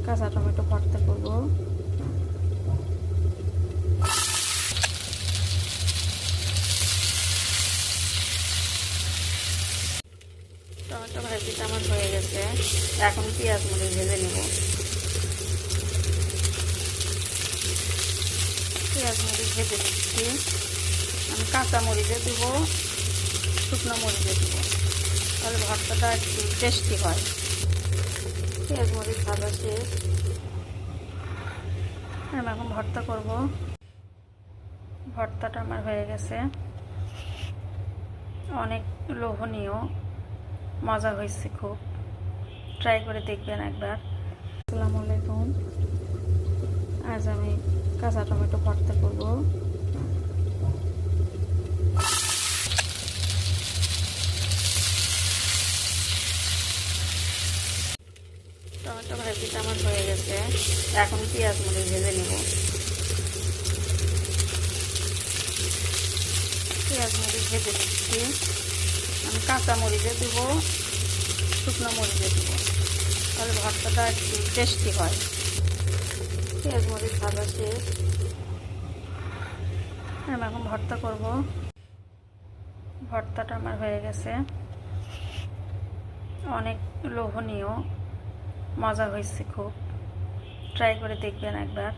কাঁচা টমেটো ভর্তা করব। টমেটো ভাজিটা আমার হয়ে গেছে, এখন পেঁয়াজ মরিচ ভেজে নেব। পেঁয়াজ মরিচ ভেজে দিচ্ছি। আমি কাঁচা মরিচে দেবো, শুকনো মরিচে দেবো, তাহলে ভর্তাটা একটু টেস্টি হয়। পেঁয়াজ মরিচ ভাজা শেষ, আমি এখন ভর্তা করব। ভর্তাটা আমার হয়ে গেছে, অনেক লোভনীয়, মজা হয়েছে খুব। ট্রাই করে দেখবেন একবার। আসসালামু আলাইকুম। আজ আমি কাঁচা টমেটো ভর্তা করব। টমেটো ভাজিটা আমার হয়ে গেছে, এখন পেঁয়াজ মরিচ ভেজে নেব। পেঁয়াজ মরিচ ভেজে দিচ্ছি। আমি কাঁচা মরিচে দেবো, শুকনো মরিচে দেবো, তাহলে ভর্তাটা একটু টেস্টি হয়। পেঁয়াজ মরিচ ভাজা শেষ, আমি এখন ভর্তা করব। ভর্তাটা আমার হয়ে গেছে, অনেক লোভনীয়, মজা হয়েছে খুব। ট্রাই করে দেখবেন একবার।